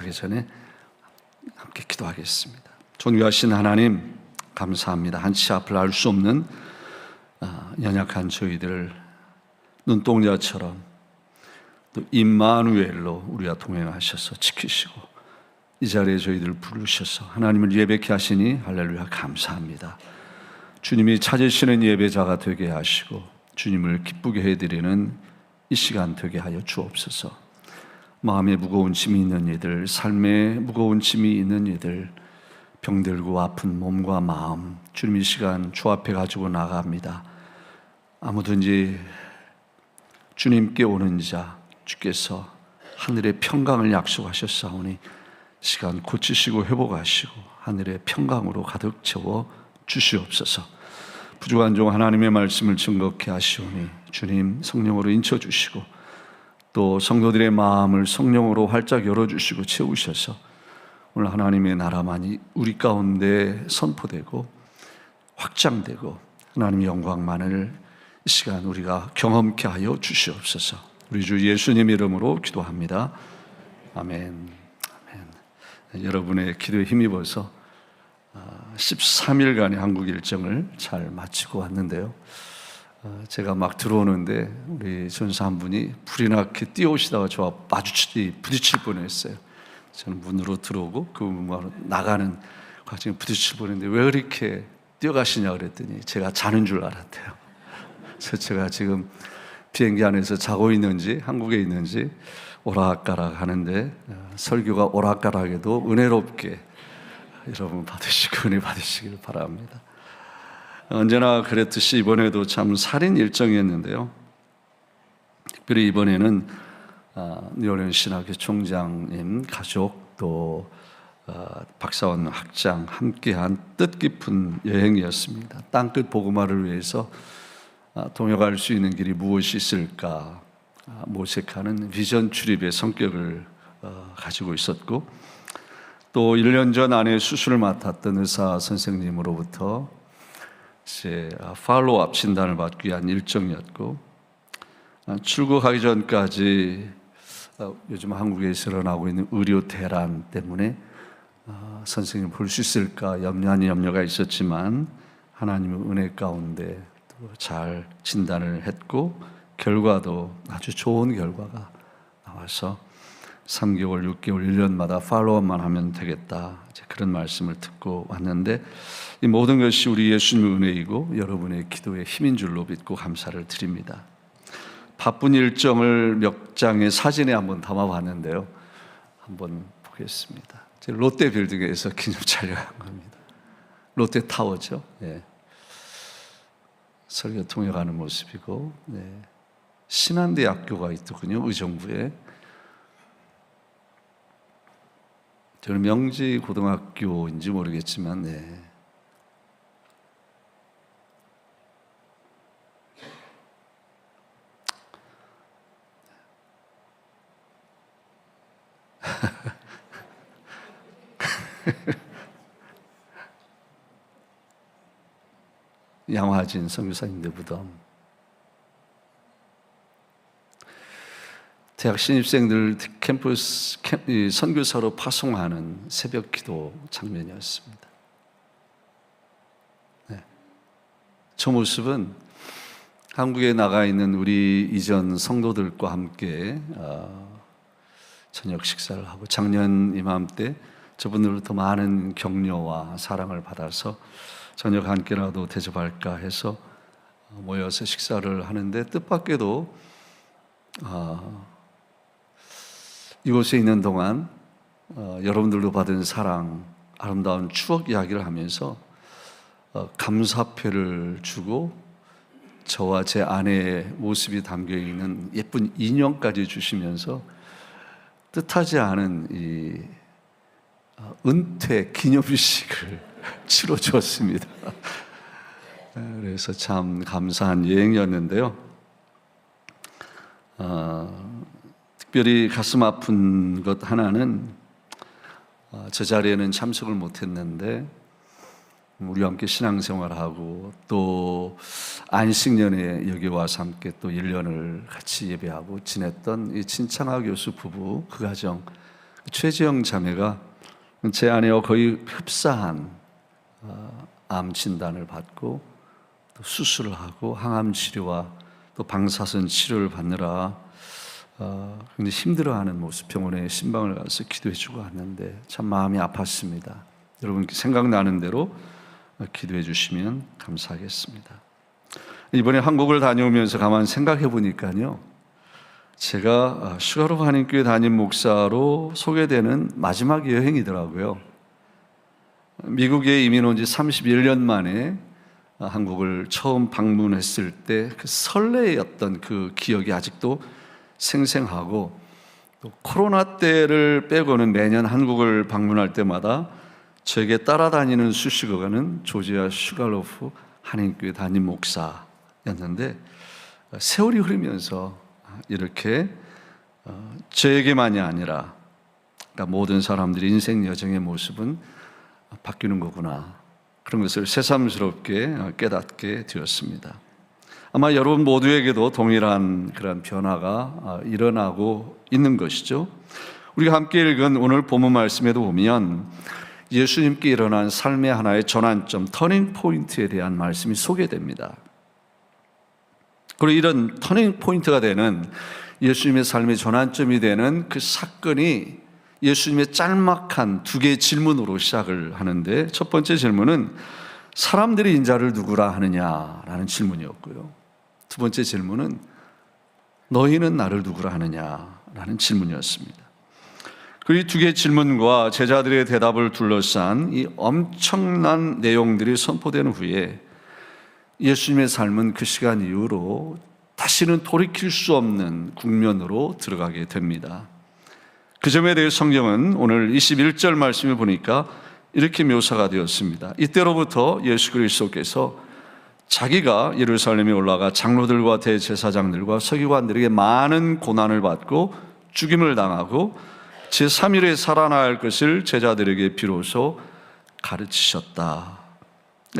하기 전에 함께 기도하겠습니다. 존귀하신 하나님, 감사합니다. 한치 앞을 알 수 없는 연약한 저희들을 눈동자처럼 또 임마누엘로 우리와 동행하셔서 지키시고 이 자리에 저희들을 부르셔서 하나님을 예배케 하시니 할렐루야 감사합니다. 주님이 찾으시는 예배자가 되게 하시고 주님을 기쁘게 해드리는 이 시간 되게 하여 주옵소서. 마음에 무거운 짐이 있는 이들, 삶에 무거운 짐이 있는 이들, 병들고 아픈 몸과 마음, 주님 이 시간 주 앞에 가지고 나갑니다. 아무든지 주님께 오는 자, 주께서 하늘의 평강을 약속하셨사오니 시간 고치시고 회복하시고 하늘의 평강으로 가득 채워 주시옵소서. 부족한 종 하나님의 말씀을 증거케 하시오니 주님 성령으로 인쳐주시고 또 성도들의 마음을 성령으로 활짝 열어주시고 채우셔서 오늘 하나님의 나라만이 우리 가운데 선포되고 확장되고 하나님의 영광만을 이 시간 우리가 경험케 하여 주시옵소서. 우리 주 예수님 이름으로 기도합니다. 아멘. 아멘. 여러분의 기도에 힘입어서 13일간의 한국 일정을 잘 마치고 왔는데요. 제가 막 들어오는데 우리 전사 한 분이 불이 나게 뛰어오시다가 저와 부딪힐 뻔했어요. 저는 문으로 들어오고 그 문으로 나가는 과정에 부딪힐 뻔했는데 왜 그렇게 뛰어가시냐 그랬더니 제가 자는 줄 알았대요. 그래서 제가 지금 비행기 안에서 자고 있는지 한국에 있는지 오락가락 하는데 설교가 오락가락에도 은혜롭게 여러분 받으시고 은혜 받으시길 바랍니다. 언제나 그랬듯이 이번에도 참 살인 일정이었는데요. 특별히 이번에는 류원현 신학교 총장님 가족 또 박사원 학장 함께한 뜻깊은 여행이었습니다. 땅끝 복음화를 위해서 동역할 수 있는 길이 무엇이 있을까 모색하는 비전 출입의 성격을 가지고 있었고 또 1년 전 아내 수술을 맡았던 의사 선생님으로부터 이제 팔로우업 진단을 받기 위한 일정이었고 출국하기 전까지 요즘 한국에서 일어나고 있는 의료 대란 때문에 선생님을 볼 수 있을까 염려가 있었지만 하나님의 은혜 가운데 잘 진단을 했고 결과도 아주 좋은 결과가 나와서 3개월, 6개월, 1년마다 팔로우업만 하면 되겠다 그런 말씀을 듣고 왔는데 이 모든 것이 우리 예수님의 은혜이고 여러분의 기도의 힘인 줄로 믿고 감사를 드립니다. 바쁜 일정을 몇 장의 사진에 한번 담아봤는데요. 한번 보겠습니다. 롯데 빌딩에서 기념 촬영한 겁니다. 롯데 타워죠. 네. 설교 통역하는 모습이고 네. 신한대학교가 있더군요. 의정부에. 저는 명지 고등학교인지 모르겠지만 네. 양화진 선교사님들 무덤. 대학 신입생들 캠퍼스 선교사로 파송하는 새벽 기도 장면이었습니다. 네. 저 모습은 한국에 나가 있는 우리 이전 성도들과 함께 저녁 식사를 하고 작년 이맘때 저분들로부터 많은 격려와 사랑을 받아서 저녁 한 끼라도 대접할까 해서 모여서 식사를 하는데 뜻밖에도 이곳에 있는 동안 여러분들도 받은 사랑, 아름다운 추억 이야기를 하면서 감사표를 주고 저와 제 아내의 모습이 담겨있는 예쁜 인형까지 주시면서 뜻하지 않은 이 은퇴 기념식을 치러주었습니다. 그래서 참 감사한 여행이었는데요. 특별히 가슴 아픈 것 하나는 저 자리에는 참석을 못했는데 우리와 함께 신앙생활하고 또 안식년에 여기 와서 함께 또 1년을 같이 예배하고 지냈던 이 친창하 교수 부부 그 가정 최지영 자매가 제 아내와 거의 흡사한 암 진단을 받고 또 수술을 하고 항암 치료와 또 방사선 치료를 받느라 굉장히 힘들어하는 모습, 병원에 신방을 가서 기도해주고 왔는데 참 마음이 아팠습니다. 여러분 생각나는 대로 기도해 주시면 감사하겠습니다. 이번에 한국을 다녀오면서 가만 생각해 보니까요, 제가 슈가로브 한인교회 담임 목사로 소개되는 마지막 여행이더라고요. 미국에 이민 온 지 31년 만에 한국을 처음 방문했을 때 그 설레였던 그 기억이 아직도 생생하고, 또 코로나 때를 빼고는 매년 한국을 방문할 때마다 저에게 따라다니는 수식어가는 조지아 슈가로프 한인교회 담임 목사였는데, 세월이 흐르면서 이렇게 저에게만이 아니라 그러니까 모든 사람들의 인생 여정의 모습은 바뀌는 거구나, 그런 것을 새삼스럽게 깨닫게 되었습니다. 아마 여러분 모두에게도 동일한 그런 변화가 일어나고 있는 것이죠. 우리가 함께 읽은 오늘 본문 말씀에도 보면 예수님께 일어난 삶의 하나의 전환점, 터닝 포인트에 대한 말씀이 소개됩니다. 그리고 이런 터닝 포인트가 되는 예수님의 삶의 전환점이 되는 그 사건이 예수님의 짤막한 두 개의 질문으로 시작을 하는데, 첫 번째 질문은 사람들이 인자를 누구라 하느냐라는 질문이었고요. 두 번째 질문은 너희는 나를 누구라 하느냐라는 질문이었습니다. 그리고 이 두 개의 질문과 제자들의 대답을 둘러싼 이 엄청난 내용들이 선포된 후에 예수님의 삶은 그 시간 이후로 다시는 돌이킬 수 없는 국면으로 들어가게 됩니다. 그 점에 대해 성경은 오늘 21절 말씀을 보니까 이렇게 묘사가 되었습니다. 이때로부터 예수 그리스도께서 자기가 예루살렘에 올라가 장로들과 대제사장들과 서기관들에게 많은 고난을 받고 죽임을 당하고 제3일에 살아날 것을 제자들에게 비로소 가르치셨다.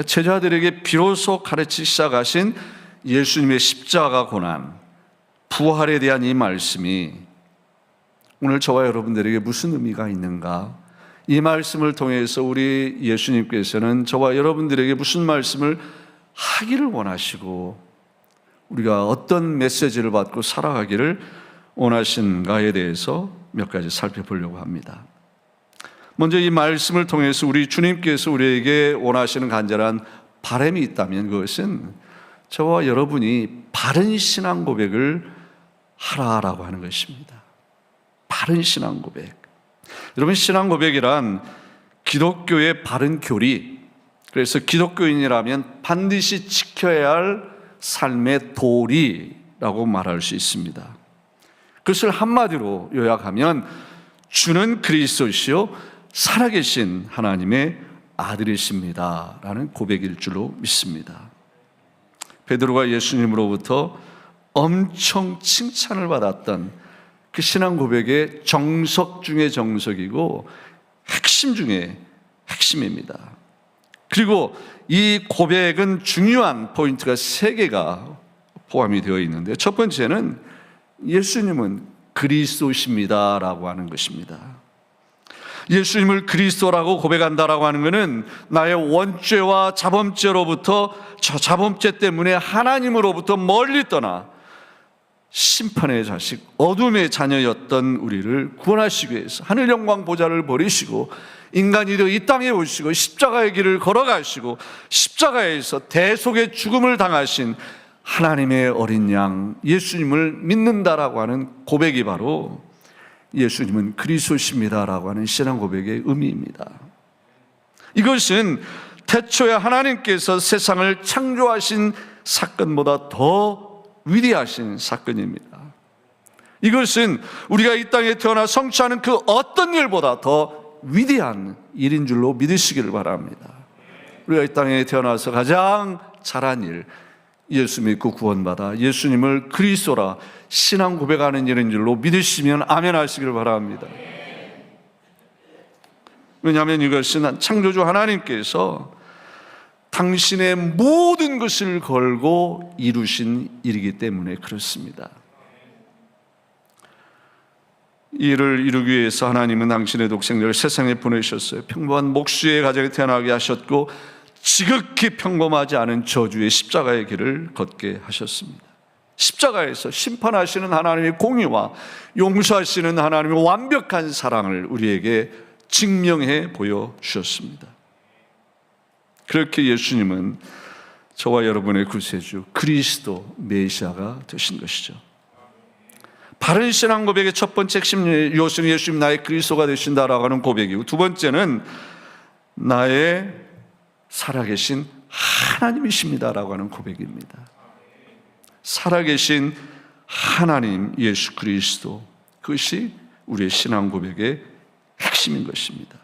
제자들에게 비로소 가르치기 시작하신 예수님의 십자가 고난, 부활에 대한 이 말씀이 오늘 저와 여러분들에게 무슨 의미가 있는가? 이 말씀을 통해서 우리 예수님께서는 저와 여러분들에게 무슨 말씀을 하기를 원하시고 우리가 어떤 메시지를 받고 살아가기를 원하신가에 대해서 몇 가지 살펴보려고 합니다. 먼저 이 말씀을 통해서 우리 주님께서 우리에게 원하시는 간절한 바람이 있다면 그것은 저와 여러분이 바른 신앙 고백을 하라라고 하는 것입니다. 바른 신앙 고백. 여러분, 신앙 고백이란 기독교의 바른 교리, 그래서 기독교인이라면 반드시 지켜야 할 삶의 도리라고 말할 수 있습니다. 그것을 한마디로 요약하면 주는 그리스도시요 살아계신 하나님의 아들이십니다 라는 고백일 줄로 믿습니다. 베드로가 예수님으로부터 엄청 칭찬을 받았던 그 신앙 고백의 정석 중의 정석이고 핵심 중의 핵심입니다. 그리고 이 고백은 중요한 포인트가 3개가 포함이 되어 있는데, 첫 번째는 예수님은 그리스도십니다 라고 하는 것입니다. 예수님을 그리스도라고 고백한다라고 하는 것은 나의 원죄와 자범죄로부터, 저 자범죄 때문에 하나님으로부터 멀리 떠나 심판의 자식, 어둠의 자녀였던 우리를 구원하시기 위해서 하늘 영광 보좌를 버리시고 인간이 되어 이 땅에 오시고 십자가의 길을 걸어가시고 십자가에서 대속의 죽음을 당하신 하나님의 어린 양 예수님을 믿는다라고 하는 고백이 바로 예수님은 그리스도십니다라고 하는 신앙 고백의 의미입니다. 이것은 태초에 하나님께서 세상을 창조하신 사건보다 더 위대하신 사건입니다. 이것은 우리가 이 땅에 태어나 성취하는 그 어떤 일보다 더 위대한 일인 줄로 믿으시기를 바랍니다. 우리가 이 땅에 태어나서 가장 잘한 일, 예수 믿고 구원받아 예수님을 그리스도라 신앙 고백하는 일인 줄로 믿으시면 아멘 하시기를 바랍니다. 왜냐하면 이것은 창조주 하나님께서 당신의 모든 것을 걸고 이루신 일이기 때문에 그렇습니다. 이를 이루기 위해서 하나님은 당신의 독생자를 세상에 보내셨어요. 평범한 목수의 가정에 태어나게 하셨고 지극히 평범하지 않은 저주의 십자가의 길을 걷게 하셨습니다. 십자가에서 심판하시는 하나님의 공의와 용서하시는 하나님의 완벽한 사랑을 우리에게 증명해 보여주셨습니다. 그렇게 예수님은 저와 여러분의 구세주 그리스도 메시아가 되신 것이죠. 바른 신앙 고백의 첫 번째 핵심 요소는 예수님 나의 그리스도가 되신다라고 하는 고백이고, 두 번째는 나의 살아계신 하나님이십니다라고 하는 고백입니다. 살아계신 하나님 예수 그리스도, 그것이 우리의 신앙 고백의 핵심인 것입니다.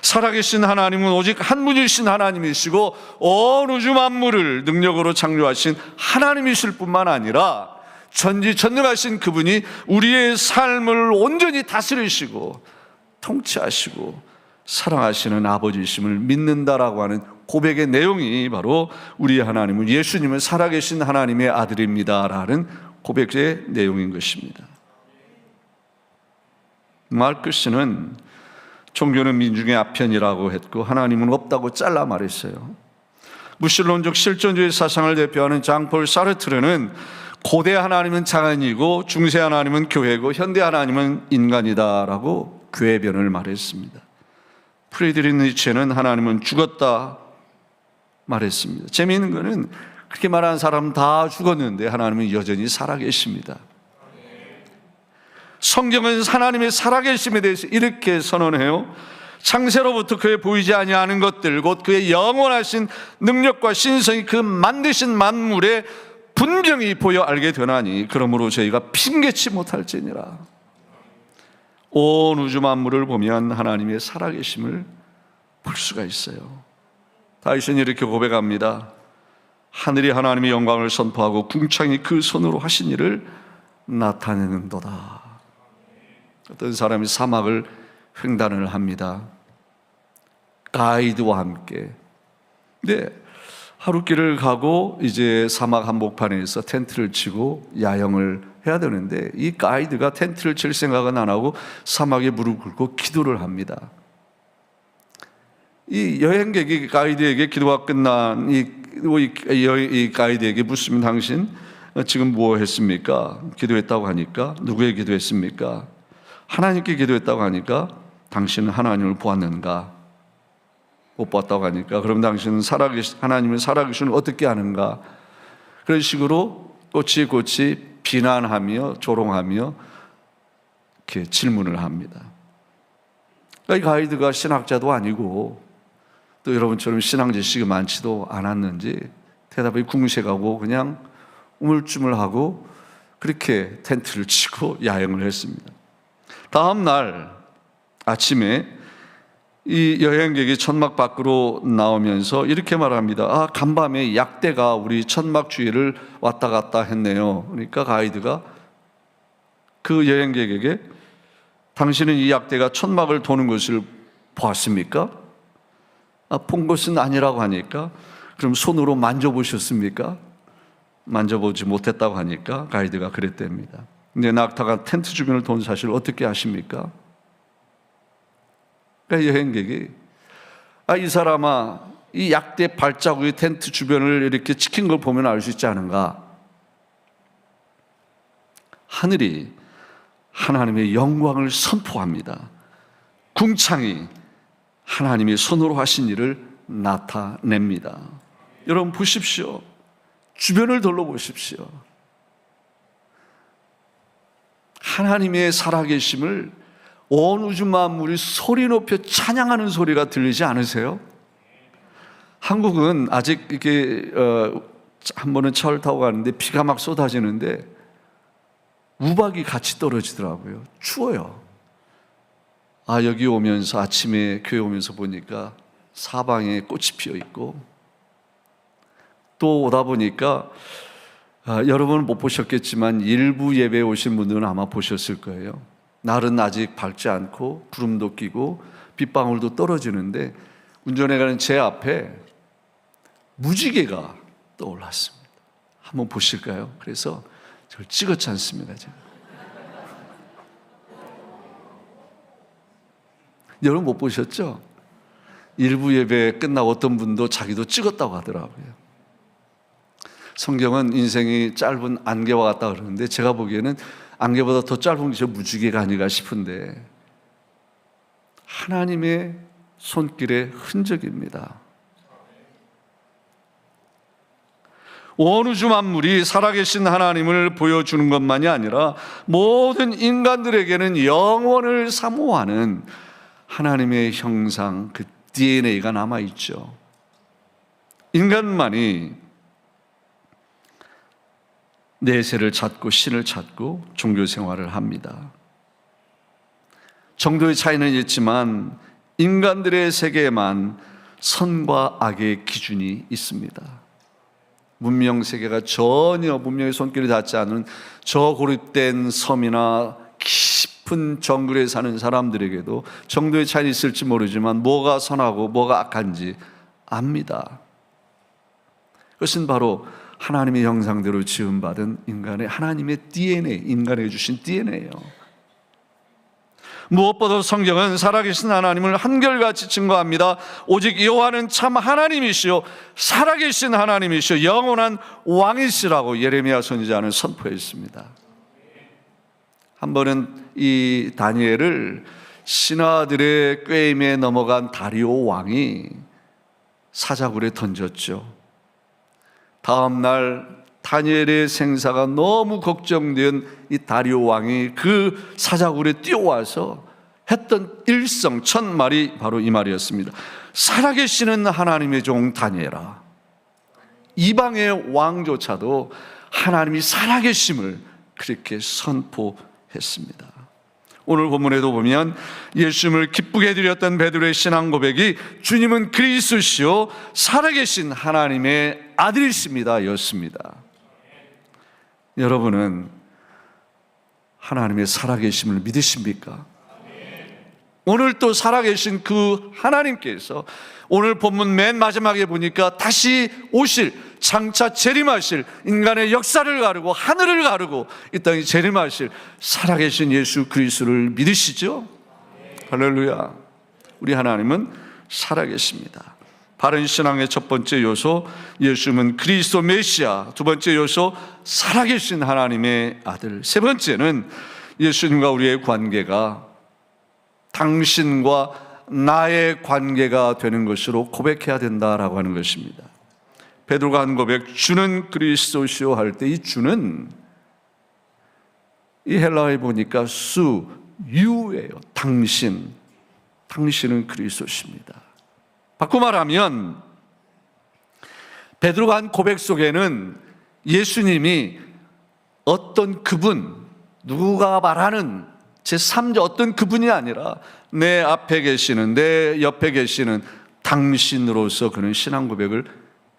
살아계신 하나님은 오직 한 분이신 하나님이시고 온 우주 만물을 능력으로 창조하신 하나님이실 뿐만 아니라 전지전능하신 그분이 우리의 삶을 온전히 다스리시고 통치하시고 사랑하시는 아버지이심을 믿는다라고 하는 고백의 내용이 바로 우리 하나님은 예수님은 살아계신 하나님의 아들입니다라는 고백의 내용인 것입니다. 마르크스는 종교는 민중의 아편이라고 했고 하나님은 없다고 잘라 말했어요. 무신론적 실존주의 사상을 대표하는 장폴 사르트르는 고대 하나님은 자연이고 중세 하나님은 교회고 현대 하나님은 인간이다라고 궤변을 말했습니다. 프리드리히 니체는 하나님은 죽었다 말했습니다. 재미있는 것은 그렇게 말하는 사람은 다 죽었는데 하나님은 여전히 살아계십니다. 성경은 하나님의 살아계심에 대해서 이렇게 선언해요. 창세로부터 그의 보이지 아니하는 것들 곧 그의 영원하신 능력과 신성이 그 만드신 만물에 분명히 보여 알게 되나니 그러므로 저희가 핑계치 못할지니라. 온 우주 만물을 보면 하나님의 살아계심을 볼 수가 있어요. 다윗은 이렇게 고백합니다. 하늘이 하나님의 영광을 선포하고 궁창이 그 손으로 하신 일을 나타내는도다. 어떤 사람이 사막을 횡단을 합니다. 가이드와 함께. 근데 하루길을 가고 이제 사막 한복판에서 텐트를 치고 야영을 해야 되는데 이 가이드가 텐트를 칠 생각은 안 하고 사막에 무릎 꿇고 기도를 합니다. 이 여행객이 가이드에게 기도가 끝난 이 가이드에게 묻습니다. 당신 지금 뭐 했습니까? 기도했다고 하니까 누구에게 기도했습니까? 하나님께 기도했다고 하니까 당신은 하나님을 보았는가? 못 봤다고 하니까 그럼 당신은 하나님은 살아계시는 어떻게 아는가? 그런 식으로 꼬치꼬치 비난하며 조롱하며 이렇게 질문을 합니다. 그러니까 이 가이드가 신학자도 아니고 또 여러분처럼 신앙 지식이 많지도 않았는지 대답이 궁색하고 그냥 우물쭈물하고 그렇게 텐트를 치고 야영을 했습니다. 다음 날 아침에 이 여행객이 천막 밖으로 나오면서 이렇게 말합니다. 간밤에 약대가 우리 천막 주위를 왔다 갔다 했네요. 그러니까 가이드가 그 여행객에게 당신은 이 약대가 천막을 도는 것을 보았습니까? 본 것은 아니라고 하니까 그럼 손으로 만져보셨습니까? 만져보지 못했다고 하니까 가이드가 그랬답니다. 근데 낙타가 텐트 주변을 도는 사실을 어떻게 아십니까? 그러니까 여행객이 이 사람아 이 약대 발자국이 텐트 주변을 이렇게 지킨 걸 보면 알 수 있지 않은가? 하늘이 하나님의 영광을 선포합니다. 궁창이 하나님의 손으로 하신 일을 나타냅니다. 여러분 보십시오. 주변을 둘러보십시오. 하나님의 살아계심을 온 우주 만물이 소리 높여 찬양하는 소리가 들리지 않으세요? 한국은 아직 이렇게 한 번은 차를 타고 가는데 비가 막 쏟아지는데 우박이 같이 떨어지더라고요. 추워요. 여기 오면서 아침에 교회 오면서 보니까 사방에 꽃이 피어 있고 또 오다 보니까 여러분은 못 보셨겠지만 일부 예배에 오신 분들은 아마 보셨을 거예요. 날은 아직 밝지 않고 구름도 끼고 빗방울도 떨어지는데 운전해 가는 제 앞에 무지개가 떠올랐습니다. 한번 보실까요? 그래서 저를 찍어치 않습니다. 제가. 여러분 못 보셨죠? 일부 예배 끝나고 어떤 분도 자기도 찍었다고 하더라고요. 성경은 인생이 짧은 안개와 같다 그러는데 제가 보기에는 안개보다 더 짧은 게 저 무지개가 아닌가 싶은데 하나님의 손길의 흔적입니다. 온 우주 만물이 살아계신 하나님을 보여주는 것만이 아니라 모든 인간들에게는 영원을 사모하는 하나님의 형상, 그 DNA가 남아있죠. 인간만이 내세를 찾고 신을 찾고 종교 생활을 합니다. 정도의 차이는 있지만 인간들의 세계에만 선과 악의 기준이 있습니다. 문명 세계가 전혀 문명의 손길이 닿지 않은 저 고립된 섬이나 깊은 정글에 사는 사람들에게도 정도의 차이는 있을지 모르지만 뭐가 선하고 뭐가 악한지 압니다. 그것은 바로 하나님의 형상대로 지음받은 인간의 하나님의 DNA, 인간에게 주신 DNA예요. 무엇보다 성경은 살아계신 하나님을 한결같이 증거합니다. 오직 여호와는 참 하나님이시요 살아계신 하나님이시요 영원한 왕이시라고 예레미야 선지자는 선포했습니다. 한 번은 이 다니엘을 신하들의 꾀임에 넘어간 다리오 왕이 사자굴에 던졌죠. 다음 날 다니엘의 생사가 너무 걱정된 이 다리오 왕이 그 사자굴에 뛰어와서 했던 일성 첫 말이 바로 이 말이었습니다. 살아계시는 하나님의 종 다니엘아, 이방의 왕조차도 하나님이 살아계심을 그렇게 선포했습니다. 오늘 본문에도 보면 예수님을 기쁘게 드렸던 베드로의 신앙 고백이 주님은 그리스도시요 살아계신 하나님의 아들이십니다 였습니다. 여러분은 하나님의 살아계심을 믿으십니까? 오늘 또 살아계신 그 하나님께서 오늘 본문 맨 마지막에 보니까 다시 오실, 장차 재림하실, 인간의 역사를 가르고 하늘을 가르고 이 땅에 재림하실 살아계신 예수 그리스도를 믿으시죠? 할렐루야. 우리 하나님은 살아계십니다. 바른 신앙의 첫 번째 요소, 예수님은 그리스도 메시아. 두 번째 요소, 살아계신 하나님의 아들. 세 번째는 예수님과 우리의 관계가 당신과 나의 관계가 되는 것으로 고백해야 된다라고 하는 것입니다. 베드로가 한 고백, 주는 그리스도시요 할 때 이 주는 이 헬라어에 보니까 수, 유예요. 당신, 당신은 그리스도십니다. 바꿔 말하면 베드로가 한 고백 속에는 예수님이 어떤 그분, 누가 말하는 제3자 어떤 그분이 아니라 내 앞에 계시는, 내 옆에 계시는 당신으로서 그는 신앙 고백을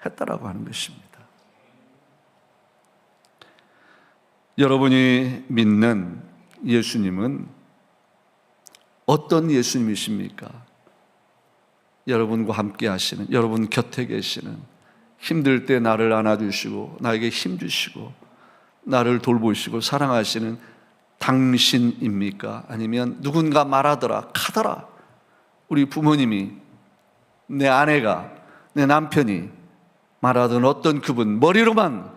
했다라고 하는 것입니다. 여러분이 믿는 예수님은 어떤 예수님이십니까? 여러분과 함께 하시는, 여러분 곁에 계시는, 힘들 때 나를 안아주시고 나에게 힘주시고 나를 돌보시고 사랑하시는 당신입니까? 아니면 누군가 말하더라, 카더라, 우리 부모님이, 내 아내가, 내 남편이 말하던 어떤 그분, 머리로만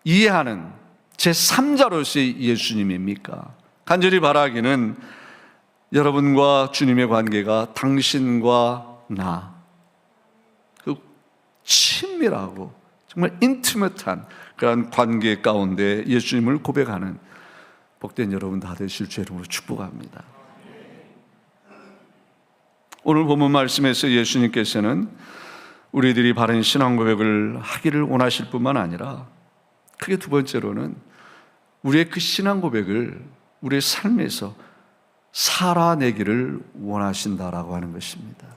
이해하는 제3자로서의 예수님입니까? 간절히 바라기는 여러분과 주님의 관계가 당신과 나, 그 친밀하고 정말 인티메트한 그런 관계 가운데 예수님을 고백하는 복된 여러분 다 되실 주 이름으로 축복합니다. 오늘 본문 말씀에서 예수님께서는 우리들이 바른 신앙 고백을 하기를 원하실 뿐만 아니라 크게 두 번째로는 우리의 그 신앙 고백을 우리의 삶에서 살아내기를 원하신다라고 하는 것입니다.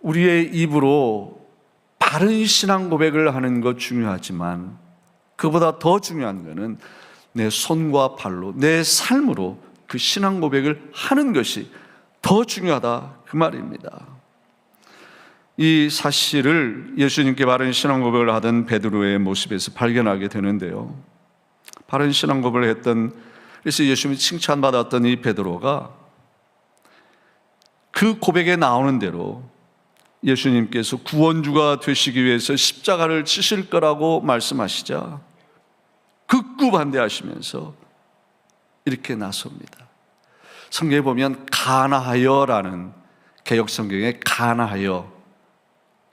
우리의 입으로 바른 신앙 고백을 하는 것 중요하지만 그보다 더 중요한 것은 내 손과 발로, 내 삶으로 그 신앙 고백을 하는 것이 더 중요하다, 그 말입니다. 이 사실을 예수님께 바른 신앙 고백을 하던 베드로의 모습에서 발견하게 되는데요. 바른 신앙 고백을 했던, 그래서 예수님이 칭찬받았던 이 베드로가 그 고백에 나오는 대로 예수님께서 구원주가 되시기 위해서 십자가를 지실 거라고 말씀하시자 극구 반대하시면서 이렇게 나섭니다. 성경에 보면 가나하여라는, 개역 성경에 가나하여,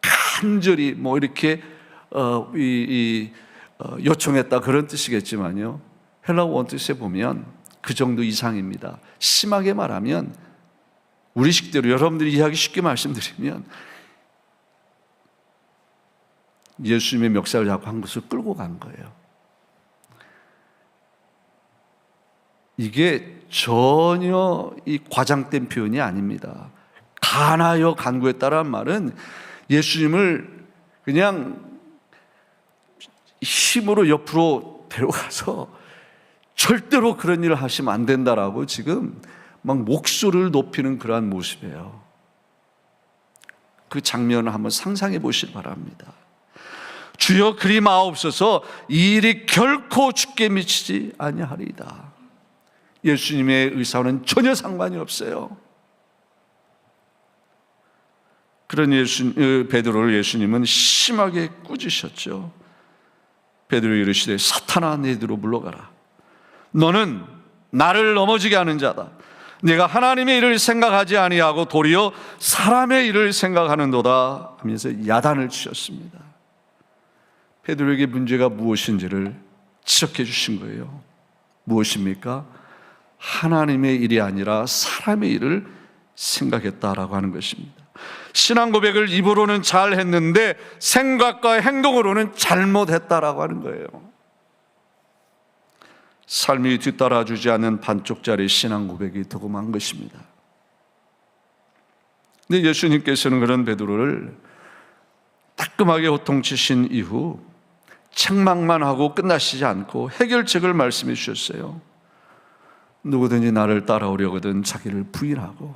간절히 뭐 이렇게 요청했다 그런 뜻이겠지만요, 헬라어 원뜻에 보면 그 정도 이상입니다. 심하게 말하면, 우리 식대로 여러분들이 이해하기 쉽게 말씀드리면, 예수님의 멱살을 잡고 한 곳을 끌고 간 거예요. 이게 전혀 이 과장된 표현이 아닙니다. 가나여 간구했다라는 말은 예수님을 그냥 힘으로 옆으로 데려가서 절대로 그런 일을 하시면 안 된다라고 지금 막 목소리를 높이는 그러한 모습이에요. 그 장면을 한번 상상해 보시기 바랍니다. 주여 그리 마옵소서, 이 일이 결코 주께 미치지 아니하리이다. 예수님의 의사와는 전혀 상관이 없어요. 그런 베드로를 예수님은 심하게 꾸짖으셨죠. 베드로 이르시되 사탄아 내 뒤로 물러가라. 너는 나를 넘어지게 하는 자다. 내가 하나님의 일을 생각하지 아니하고 도리어 사람의 일을 생각하는도다 하면서 야단을 치셨습니다. 베드로에게 문제가 무엇인지를 지적해 주신 거예요. 무엇입니까? 하나님의 일이 아니라 사람의 일을 생각했다라고 하는 것입니다. 신앙 고백을 입으로는 잘 했는데 생각과 행동으로는 잘못했다라고 하는 거예요. 삶이 뒤따라주지 않는 반쪽짜리 신앙 고백이 도금한 것입니다. 근데 예수님께서는 그런 베드로를 따끔하게 호통치신 이후 책망만 하고 끝나시지 않고 해결책을 말씀해 주셨어요. 누구든지 나를 따라오려거든 자기를 부인하고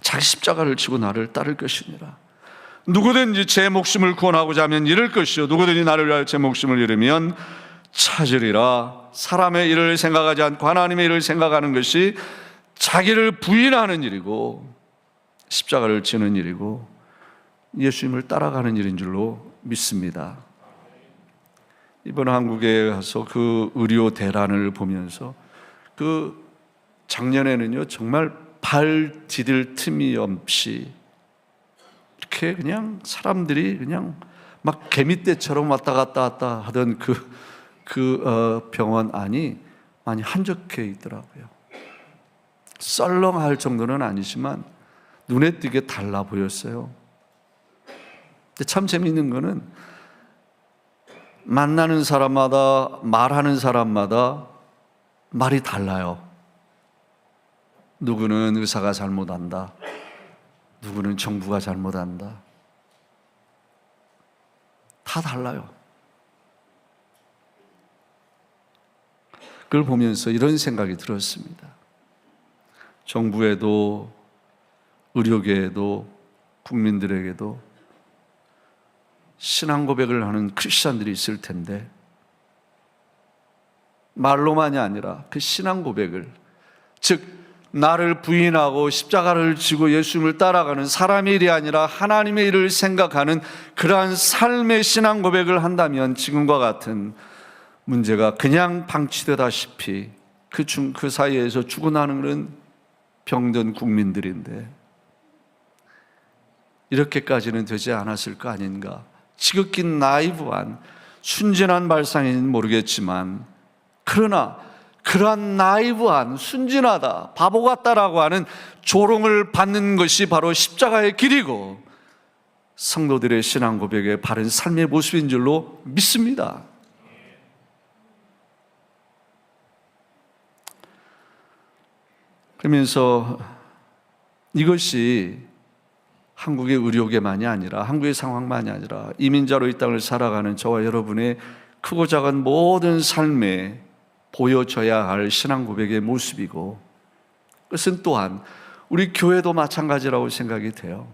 자기 십자가를 지고 나를 따를 것이니라. 누구든지 제 목숨을 구원하고자 하면 잃을 것이요 누구든지 나를 위하여 제 목숨을 잃으면 찾으리라. 사람의 일을 생각하지 않고 하나님의 일을 생각하는 것이 자기를 부인하는 일이고 십자가를 지는 일이고 예수님을 따라가는 일인 줄로 믿습니다. 이번 한국에 가서 그 의료 대란을 보면서 그 작년에는요 정말 발 디딜 틈이 없이 이렇게 그냥 사람들이 그냥 막 개미떼처럼 왔다 갔다 하던 그 병원 안이 많이 한적해 있더라고요. 썰렁할 정도는 아니지만 눈에 띄게 달라 보였어요. 근데 참 재미있는 거는 만나는 사람마다 말하는 사람마다 말이 달라요. 누구는 의사가 잘못한다. 누구는 정부가 잘못한다. 다 달라요. 그걸 보면서 이런 생각이 들었습니다. 정부에도 의료계에도 국민들에게도 신앙 고백을 하는 크리스찬들이 있을 텐데 말로만이 아니라 그 신앙 고백을, 즉 나를 부인하고 십자가를 지고 예수님을 따라가는 사람의 일이 아니라 하나님의 일을 생각하는 그러한 삶의 신앙 고백을 한다면 지금과 같은 문제가 그냥 방치되다시피 그 사이에서 죽어나는 그런 병든 국민들인데 이렇게까지는 되지 않았을 거 아닌가. 지극히 나이브한 순진한 발상인지는 모르겠지만 그러나 그러한 나이브한 순진하다 바보 같다라고 하는 조롱을 받는 것이 바로 십자가의 길이고 성도들의 신앙 고백의 바른 삶의 모습인 줄로 믿습니다. 그러면서 이것이 한국의 의료계만이 아니라 한국의 상황만이 아니라 이민자로 이 땅을 살아가는 저와 여러분의 크고 작은 모든 삶에 보여져야 할 신앙 고백의 모습이고 그것은 또한 우리 교회도 마찬가지라고 생각이 돼요.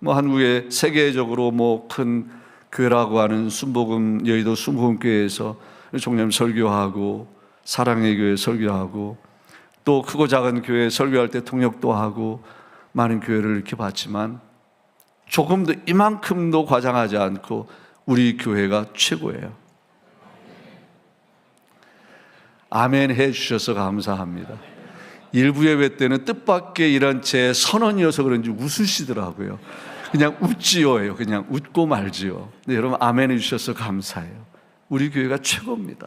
한국의 세계적으로 큰 교회라고 하는 순복음 여의도 순복음교회에서 종ям 설교하고 사랑의 교회 설교하고 또 크고 작은 교회 설교할 때 통역도 하고 많은 교회를 이렇게 봤지만 조금 더 이만큼도 과장하지 않고 우리 교회가 최고예요. 아멘 해주셔서 감사합니다. 일부 예배 때는 뜻밖의 이런 제 선언이어서 그런지 웃으시더라고요. 그냥 웃지요예요. 그냥 웃고 말지요. 네, 여러분 아멘 해주셔서 감사해요. 우리 교회가 최고입니다.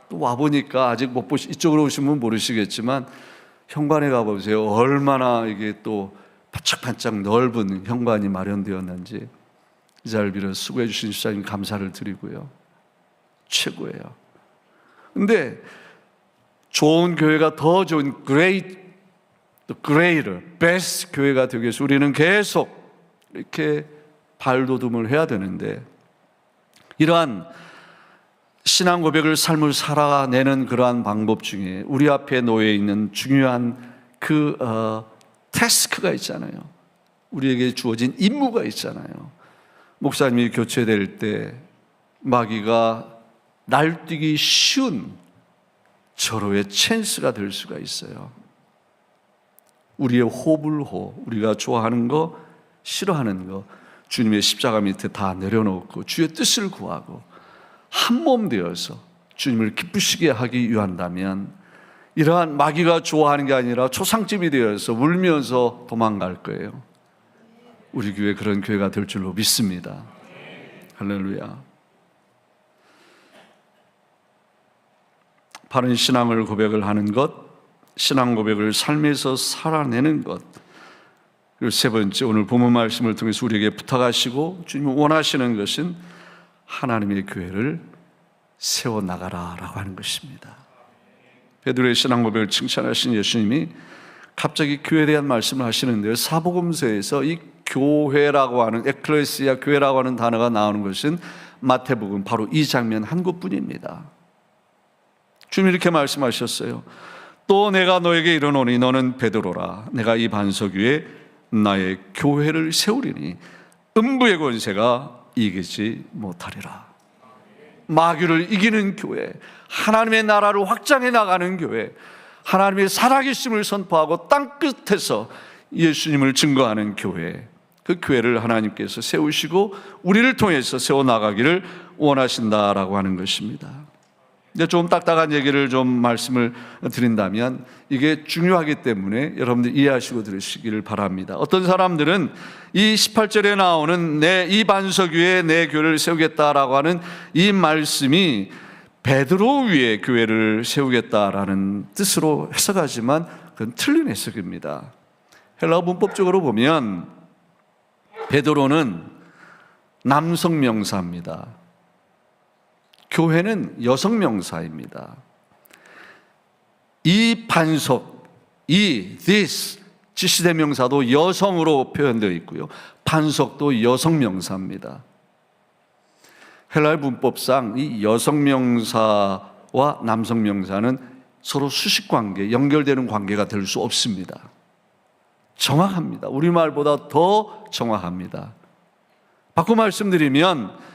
또 와보니까 아직 못 보시, 이쪽으로 오신 분 모르시겠지만 현관에 가보세요. 얼마나 이게 또 반짝반짝 넓은 현관이 마련되었는지 이 자리를 빌어 수고해 주신 집사님 감사를 드리고요. 최고예요. 근데 좋은 교회가 더 좋은 greater, best 교회가 되기 위해서 우리는 계속 이렇게 발돋움을 해야 되는데 이러한 신앙 고백을 삶을 살아내는 그러한 방법 중에 우리 앞에 놓여 있는 중요한 그 태스크가 있잖아요. 우리에게 주어진 임무가 있잖아요. 목사님이 교체될 때 마귀가 날뛰기 쉬운 절호의 찬스가 될 수가 있어요. 우리의 호불호, 우리가 좋아하는 거, 싫어하는 거 주님의 십자가 밑에 다 내려놓고 주의 뜻을 구하고 한 몸 되어서 주님을 기쁘시게 하기 위한다면 이러한 마귀가 좋아하는 게 아니라 초상집이 되어서 울면서 도망갈 거예요. 우리 교회 그런 교회가 될 줄로 믿습니다. 할렐루야. 바른 신앙을 고백을 하는 것, 신앙 고백을 삶에서 살아내는 것, 그리고 세 번째 오늘 본문 말씀을 통해서 우리에게 부탁하시고 주님이 원하시는 것은 하나님의 교회를 세워나가라라고 하는 것입니다. 베드로의 신앙 고백을 칭찬하신 예수님이 갑자기 교회에 대한 말씀을 하시는데요. 사복음서에서 이 교회라고 하는 에클레시아 교회라고 하는 단어가 나오는 것은 마태복음 바로 이 장면 한 곳뿐입니다. 주님이 이렇게 말씀하셨어요. 또 내가 너에게 이르노니 너는 베드로라. 내가 이 반석 위에 나의 교회를 세우리니 음부의 권세가 이기지 못하리라. 마귀를 이기는 교회, 하나님의 나라를 확장해 나가는 교회, 하나님의 살아계심을 선포하고 땅끝에서 예수님을 증거하는 교회, 그 교회를 하나님께서 세우시고 우리를 통해서 세워나가기를 원하신다라고 하는 것입니다. 근데 좀 딱딱한 얘기를 좀 말씀을 드린다면 이게 중요하기 때문에 여러분들 이해하시고 들으시기를 바랍니다. 어떤 사람들은 이 18절에 나오는 이 반석 위에 내 교회를 세우겠다라고 하는 이 말씀이 베드로 위에 교회를 세우겠다라는 뜻으로 해석하지만 그건 틀린 해석입니다. 헬라어 문법적으로 보면 베드로는 남성 명사입니다. 교회는 여성 명사입니다. 이 반석, this 지시대 명사도 여성으로 표현되어 있고요. 반석도 여성 명사입니다. 헬라어 문법상 이 여성 명사와 남성 명사는 서로 수식 관계, 연결되는 관계가 될 수 없습니다. 정확합니다. 우리말보다 더 정확합니다. 바꿔 말씀드리면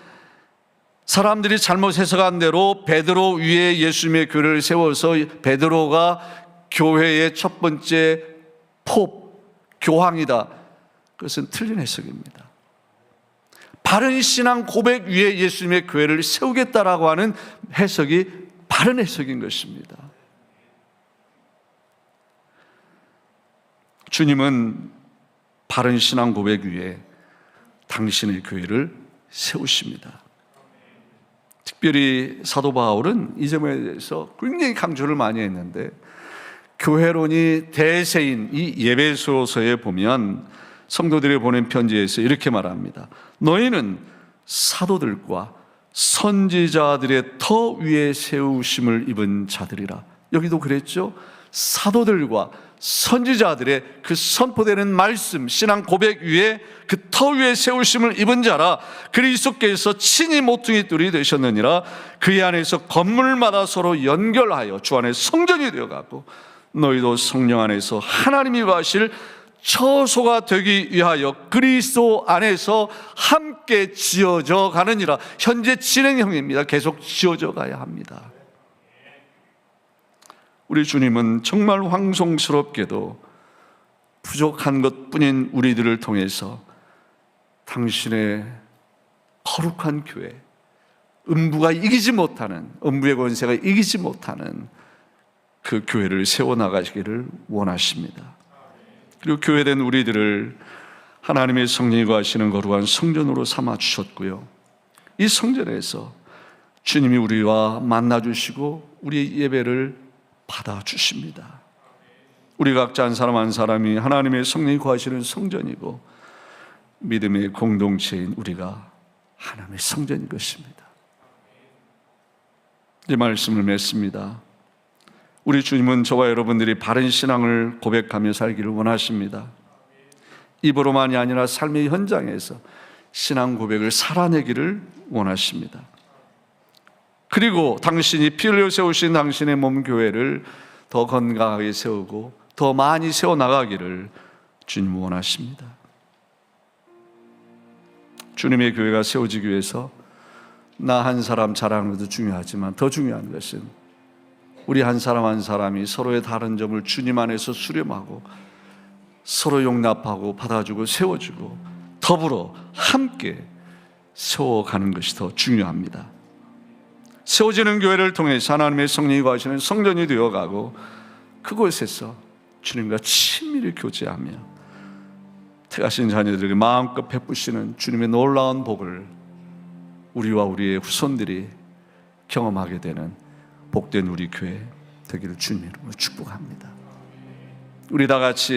사람들이 잘못 해석한 대로 베드로 위에 예수님의 교회를 세워서 베드로가 교회의 첫 번째 교황이다. 그것은 틀린 해석입니다. 바른 신앙 고백 위에 예수님의 교회를 세우겠다라고 하는 해석이 바른 해석인 것입니다. 주님은 바른 신앙 고백 위에 당신의 교회를 세우십니다. 특별히 사도 바울은 이 점에 대해서 굉장히 강조를 많이 했는데 교회론이 대세인 이 에베소서에 보면 성도들이 보낸 편지에서 이렇게 말합니다. 너희는 사도들과 선지자들의 터 위에 세우심을 입은 자들이라. 여기도 그랬죠. 사도들과 선지자들의 그 선포되는 말씀, 신앙 고백 위에 그 터 위에 세우심을 입은 자라. 그리스도께서 친히 모퉁이 돌이 되셨느니라. 그의 안에서 건물마다 서로 연결하여 주 안에 성전이 되어가고 너희도 성령 안에서 하나님이 거하실 처소가 되기 위하여 그리스도 안에서 함께 지어져 가느니라. 현재 진행형입니다. 계속 지어져 가야 합니다. 우리 주님은 정말 황송스럽게도 부족한 것뿐인 우리들을 통해서 당신의 거룩한 교회, 음부가 이기지 못하는, 음부의 권세가 이기지 못하는 그 교회를 세워나가시기를 원하십니다. 그리고 교회된 우리들을 하나님의 성령이 거하시는 거룩한 성전으로 삼아주셨고요, 이 성전에서 주님이 우리와 만나주시고 우리의 예배를 받아주십니다. 우리 각자 한 사람 한 사람이 하나님의 성령이 거하시는 성전이고 믿음의 공동체인 우리가 하나님의 성전인 것입니다. 이 말씀을 맺습니다. 우리 주님은 저와 여러분들이 바른 신앙을 고백하며 살기를 원하십니다. 입으로만이 아니라 삶의 현장에서 신앙 고백을 살아내기를 원하십니다. 그리고 당신이 피 흘려 세우신 당신의 몸 교회를 더 건강하게 세우고 더 많이 세워나가기를 주님 원하십니다. 주님의 교회가 세워지기 위해서 나 한 사람 자랑하는 것도 중요하지만 더 중요한 것은 우리 한 사람 한 사람이 서로의 다른 점을 주님 안에서 수렴하고 서로 용납하고 받아주고 세워주고 더불어 함께 세워가는 것이 더 중요합니다. 세워지는 교회를 통해서 하나님의 성령이 거하시는 성전이 되어가고 그곳에서 주님과 친밀히 교제하며 택하신 자녀들에게 마음껏 베푸시는 주님의 놀라운 복을 우리와 우리의 후손들이 경험하게 되는 복된 우리 교회 되기를 주님으로 축복합니다. 우리 다 같이